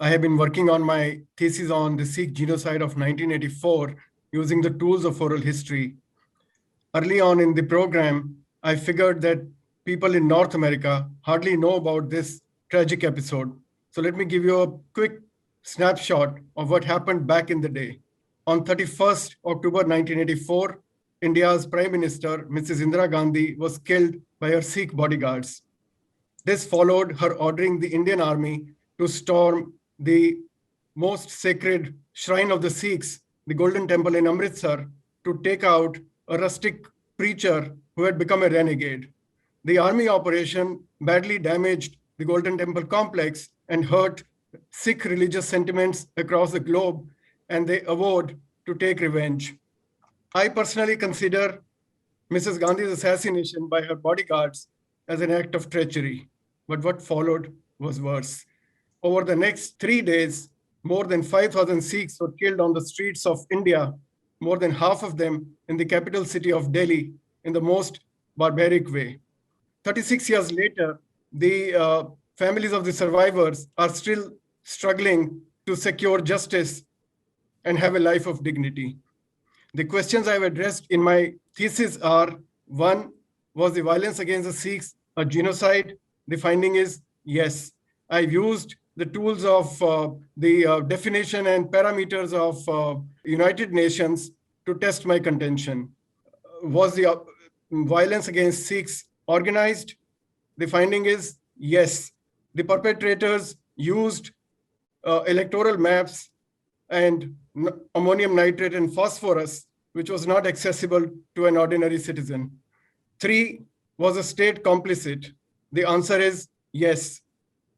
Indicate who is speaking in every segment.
Speaker 1: I have been working on my thesis on the Sikh genocide of 1984 using the tools of oral history. Early on in the program, I figured that people in North America hardly know about this tragic episode. So let me give you a quick snapshot of what happened back in the day. On 31st October 1984, India's Prime Minister, Mrs. Indira Gandhi, was killed by her Sikh bodyguards. This followed her ordering the Indian army to storm the most sacred shrine of the Sikhs, the Golden Temple in Amritsar, to take out a rustic preacher who had become a renegade. The army operation badly damaged the Golden Temple complex and hurt Sikh religious sentiments across the globe, and they vowed to take revenge. I personally consider Mrs. Gandhi's assassination by her bodyguards as an act of treachery. But what followed was worse. Over the next 3 days, more than 5,000 Sikhs were killed on the streets of India, more than half of them in the capital city of Delhi, in the most barbaric way. 36 years later, the families of the survivors are still struggling to secure justice and have a life of dignity. The questions I've addressed in my thesis are: one, was the violence against the Sikhs a genocide? The finding is yes. I've used the tools of the definition and parameters of United Nations to test my contention. Was the violence against Sikhs organized? The finding is yes. The perpetrators used electoral maps and ammonium nitrate and phosphorus, which was not accessible to an ordinary citizen. 3, was the state complicit? The answer is yes.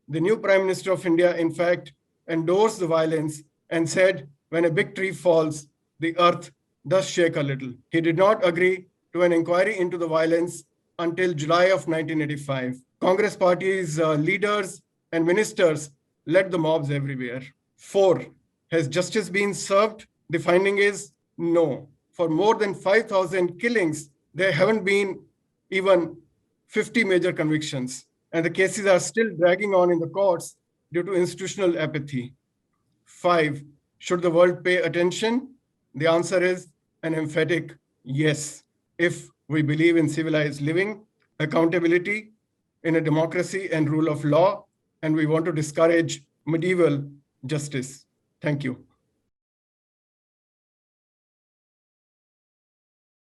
Speaker 1: The new Prime Minister of India, in fact, endorsed the violence and said, when a big tree falls, the earth does shake a little. He did not agree to an inquiry into the violence until July of 1985. Congress party's leaders and ministers led the mobs everywhere. 4, has justice been served? The finding is no. For more than 5,000 killings, there haven't been even 50 major convictions, and the cases are still dragging on in the courts due to institutional apathy. 5, should the world pay attention? The answer is an emphatic yes, if we believe in civilized living, accountability in a democracy and rule of law, and we want to discourage medieval justice. Thank you.